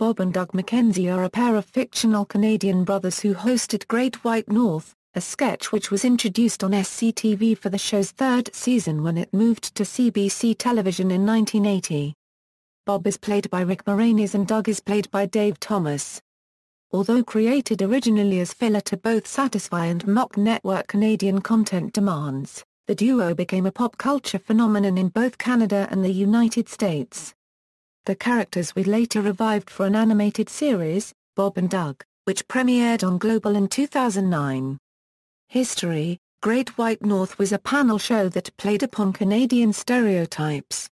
Bob and Doug McKenzie are a pair of fictional Canadian brothers who hosted Great White North, a sketch which was introduced on SCTV for the show's third season when it moved to CBC Television in 1980. Bob is played by Rick Moranis and Doug is played by Dave Thomas. Although created originally as filler to both satisfy and mock network Canadian content demands, the duo became a pop culture phenomenon in both Canada and the United States. The characters were later revived for an animated series, Bob and Doug, which premiered on Global in 2009. History: Great White North was a panel show that played upon Canadian stereotypes.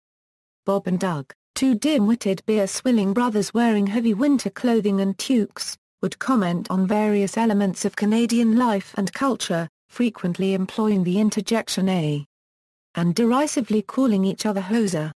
Bob and Doug, two dim-witted beer-swilling brothers wearing heavy winter clothing and toques, would comment on various elements of Canadian life and culture, frequently employing the interjection "a" and derisively calling each other hoser.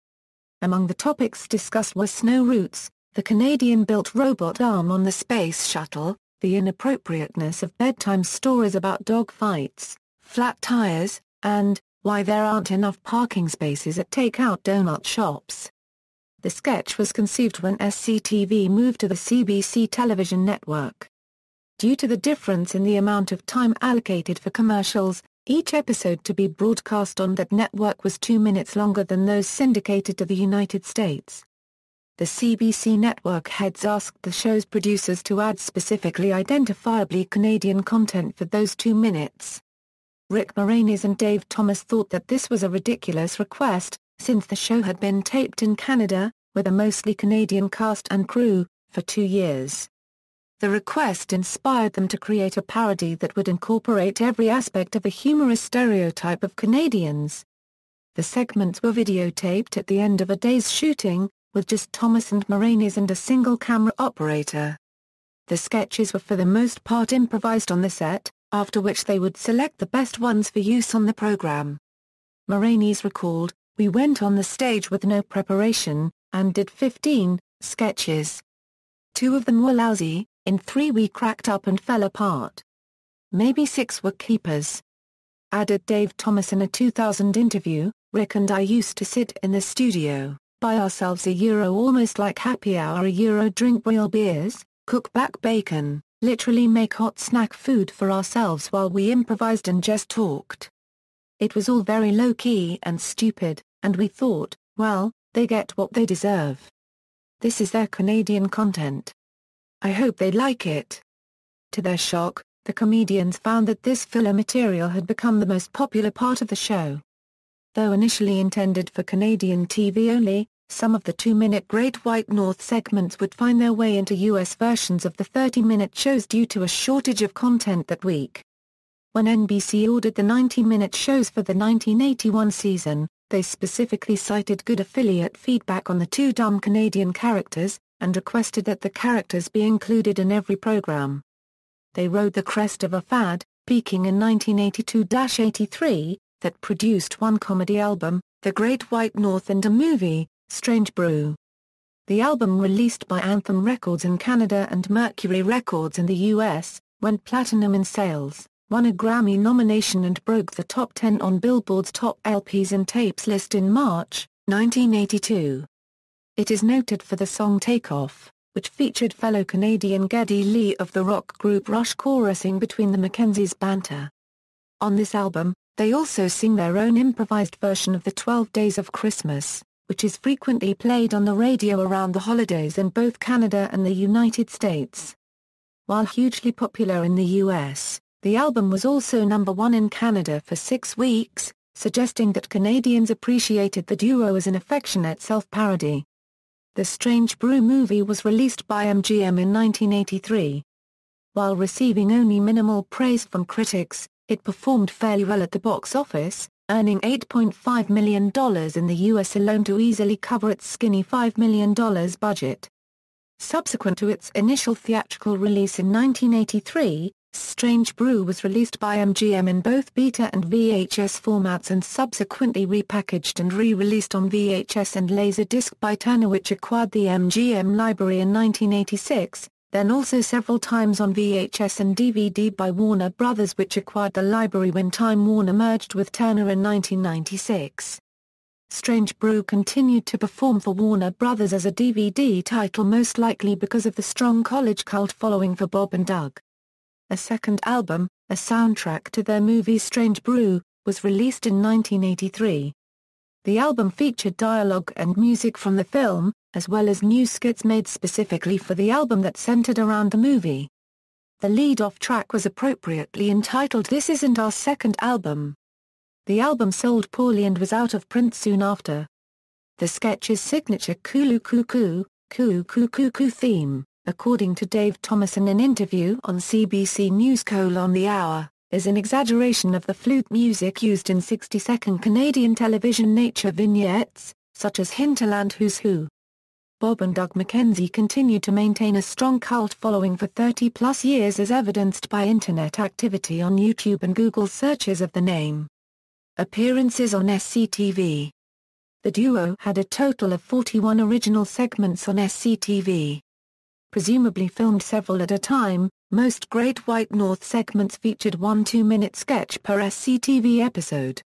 Among the topics discussed were snow routes, the Canadian-built robot arm on the space shuttle, the inappropriateness of bedtime stories about dog fights, flat tires, and why there aren't enough parking spaces at takeout donut shops. The sketch was conceived when SCTV moved to the CBC Television network. Due to the difference in the amount of time allocated for commercials, each episode to be broadcast on that network was 2 minutes longer than those syndicated to the United States. The CBC network heads asked the show's producers to add specifically identifiably Canadian content for those 2 minutes. Rick Moranis and Dave Thomas thought that this was a ridiculous request, since the show had been taped in Canada, with a mostly Canadian cast and crew, for 2 years. The request inspired them to create a parody that would incorporate every aspect of a humorous stereotype of Canadians. The segments were videotaped at the end of a day's shooting, with just Thomas and Moranis and a single camera operator. The sketches were for the most part improvised on the set, after which they would select the best ones for use on the program. Moranis recalled, "We went on the stage with no preparation, and did 15 sketches. 2 of them were lousy, in 3 we cracked up and fell apart. Maybe 6 were keepers." Added Dave Thomas in a 2000 interview, "Rick and I used to sit in the studio, buy ourselves a almost like happy hour drink real beers, cook back bacon, literally make hot snack food for ourselves while we improvised and just talked. It was all very low-key and stupid, and we thought, well, they get what they deserve. This is their Canadian content. I hope they like it." To their shock, the comedians found that this filler material had become the most popular part of the show. Though initially intended for Canadian TV only, some of the 2-minute Great White North segments would find their way into U.S. versions of the 30-minute shows due to a shortage of content that week. When NBC ordered the 90-minute shows for the 1981 season, they specifically cited good affiliate feedback on the 2 dumb Canadian characters, and requested that the characters be included in every program. They rode the crest of a fad, peaking in 1982-83, that produced one comedy album, The Great White North, and a movie, Strange Brew. The album, released by Anthem Records in Canada and Mercury Records in the US, went platinum in sales, won a Grammy nomination and broke the top 10 on Billboard's Top LPs and Tapes list in March, 1982. It is noted for the song Take Off, which featured fellow Canadian Geddy Lee of the rock group Rush chorusing between the Mackenzies' banter. On this album, they also sing their own improvised version of the 12 Days of Christmas, which is frequently played on the radio around the holidays in both Canada and the United States. While hugely popular in the US, the album was also #1 in Canada for 6 weeks, suggesting that Canadians appreciated the duo as an affectionate self-parody. The Strange Brew movie was released by MGM in 1983. While receiving only minimal praise from critics, it performed fairly well at the box office, earning $8.5 million in the US alone to easily cover its skinny $5 million budget. Subsequent to its initial theatrical release in 1983, Strange Brew was released by MGM in both beta and VHS formats and subsequently repackaged and re-released on VHS and Laserdisc by Turner, which acquired the MGM library in 1986, then also several times on VHS and DVD by Warner Brothers, which acquired the library when Time Warner merged with Turner in 1996. Strange Brew continued to perform for Warner Brothers as a DVD title, most likely because of the strong college cult following for Bob and Doug. A second album, a soundtrack to their movie Strange Brew, was released in 1983. The album featured dialogue and music from the film, as well as new skits made specifically for the album that centered around the movie. The lead-off track was appropriately entitled "This Isn't Our Second Album." The album sold poorly and was out of print soon after. The sketch's signature "Kulu Cuckoo, Coo Coo Coo Coo" theme, according to Dave Thomas in an interview on CBC News The Hour, is an exaggeration of the flute music used in 60-second Canadian television nature vignettes, such as Hinterland Who's Who. Bob and Doug McKenzie continued to maintain a strong cult following for 30-plus years, as evidenced by internet activity on YouTube and Google searches of the name. Appearances on SCTV. The duo had a total of 41 original segments on SCTV. Presumably filmed several at a time, most Great White North segments featured one 2-minute sketch per SCTV episode.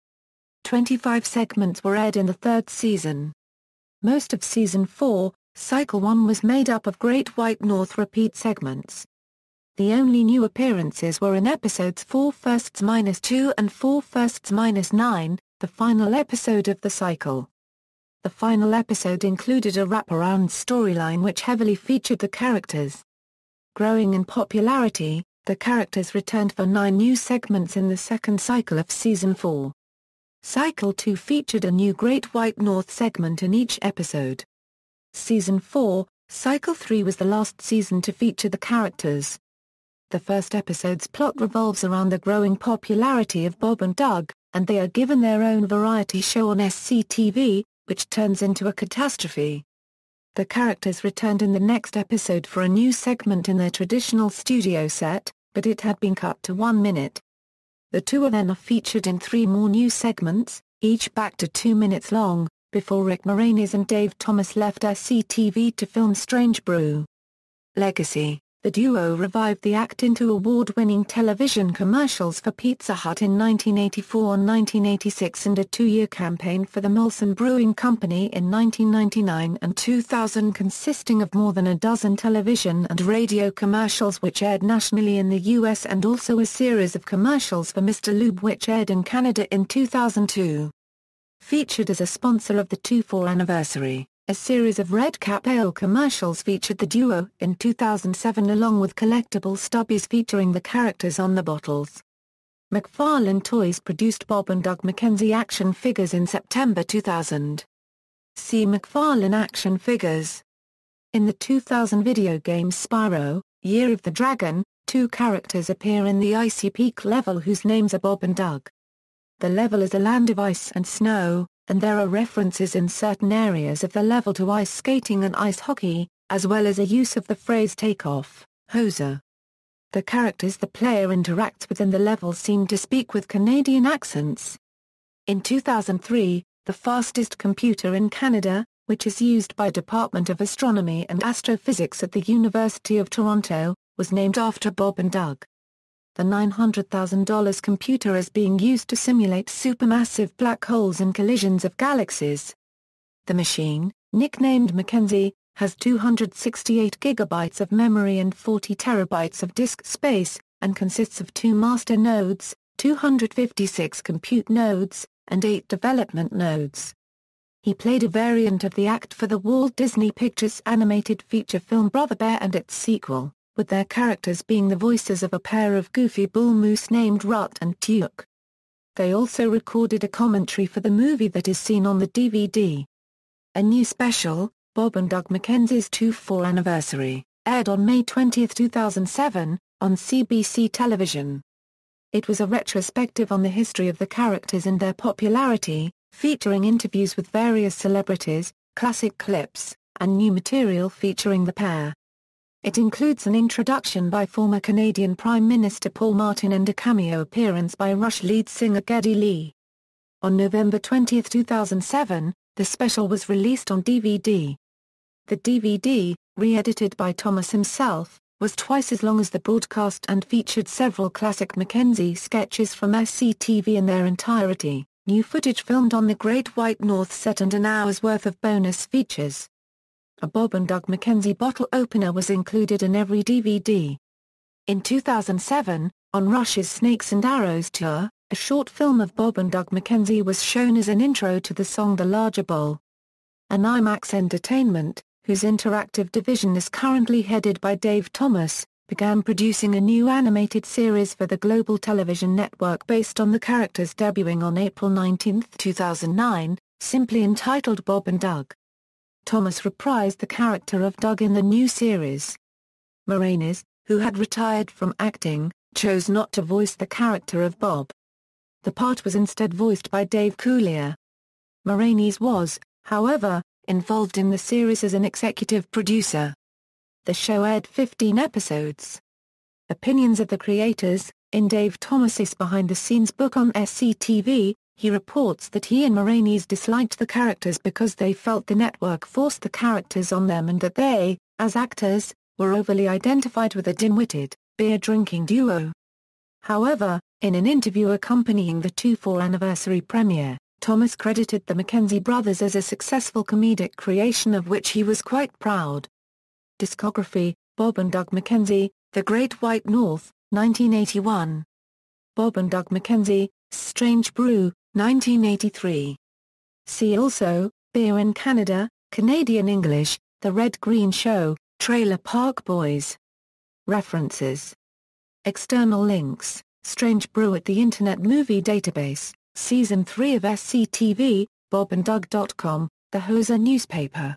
25 segments were aired in the third season. Most of Season 4, Cycle 1 was made up of Great White North repeat segments. The only new appearances were in episodes 4 Firsts-2 and 4 Firsts-9, the final episode of the cycle. The final episode included a wraparound storyline which heavily featured the characters. Growing in popularity, the characters returned for 9 new segments in the second cycle of Season 4. Cycle 2 featured a new Great White North segment in each episode. Season 4, Cycle 3 was the last season to feature the characters. The first episode's plot revolves around the growing popularity of Bob and Doug, and they are given their own variety show on SCTV, which turns into a catastrophe. The characters returned in the next episode for a new segment in their traditional studio set, but it had been cut to 1 minute. The two are then featured in 3 more new segments, each back to 2 minutes long, before Rick Moranis and Dave Thomas left SCTV to film Strange Brew. Legacy. The duo revived the act into award-winning television commercials for Pizza Hut in 1984 and 1986 and a 2-year campaign for the Molson Brewing Company in 1999 and 2000, consisting of more than a dozen television and radio commercials which aired nationally in the US and also a series of commercials for Mr. Lube which aired in Canada in 2002. Featured as a sponsor of the 2-4 anniversary, a series of Red Cap Ale commercials featured the duo in 2007 along with collectible stubbies featuring the characters on the bottles. McFarlane Toys produced Bob and Doug McKenzie action figures in September 2000. See McFarlane action figures. In the 2000 video game Spyro, Year of the Dragon, 2 characters appear in the Icy Peak level whose names are Bob and Doug. The level is a land of ice and snow, and there are references in certain areas of the level to ice skating and ice hockey, as well as a use of the phrase "take-off, hoser." The characters the player interacts with in the level seem to speak with Canadian accents. In 2003, the fastest computer in Canada, which is used by Department of Astronomy and Astrophysics at the University of Toronto, was named after Bob and Doug. The $900,000 computer is being used to simulate supermassive black holes and collisions of galaxies. The machine, nicknamed Mackenzie, has 268 gigabytes of memory and 40 terabytes of disk space, and consists of 2 master nodes, 256 compute nodes, and 8 development nodes. He played a variant of the act for the Walt Disney Pictures animated feature film Brother Bear and its sequel, with their characters being the voices of a pair of goofy bull moose named Rut and Tuke. They also recorded a commentary for the movie that is seen on the DVD. A new special, Bob and Doug McKenzie's 2-4 Anniversary, aired on May 20, 2007, on CBC Television. It was a retrospective on the history of the characters and their popularity, featuring interviews with various celebrities, classic clips, and new material featuring the pair. It includes an introduction by former Canadian Prime Minister Paul Martin and a cameo appearance by Rush lead singer Geddy Lee. On November 20, 2007, the special was released on DVD. The DVD, re-edited by Thomas himself, was twice as long as the broadcast and featured several classic Mackenzie sketches from SCTV in their entirety. new footage filmed on the Great White North set and an hour's worth of bonus features. A Bob and Doug McKenzie bottle opener was included in every DVD. In 2007, on Rush's Snakes and Arrows tour, a short film of Bob and Doug McKenzie was shown as an intro to the song The Larger Bowl. An IMAX Entertainment, whose interactive division is currently headed by Dave Thomas, began producing a new animated series for the Global Television Network based on the characters debuting on April 19, 2009, simply entitled Bob and Doug. Thomas reprised the character of Doug in the new series. Moranis, who had retired from acting, chose not to voice the character of Bob. The part was instead voiced by Dave Coulier. Moranis was, however, involved in the series as an executive producer. The show aired 15 episodes. Opinions of the creators. In Dave Thomas's behind-the-scenes book on SCTV, he reports that he and Moranis disliked the characters because they felt the network forced the characters on them and that they, as actors, were overly identified with a dim-witted, beer-drinking duo. However, in an interview accompanying the 2/4 anniversary premiere, Thomas credited the McKenzie brothers as a successful comedic creation of which he was quite proud. Discography: Bob and Doug McKenzie, The Great White North, 1981. Bob and Doug McKenzie, Strange Brew, 1983. See also, Beer in Canada, Canadian English, The Red Green Show, Trailer Park Boys. References. External links: Strange Brew at the Internet Movie Database, Season 3 of SCTV, bobanddoug.com, The Hoser Newspaper.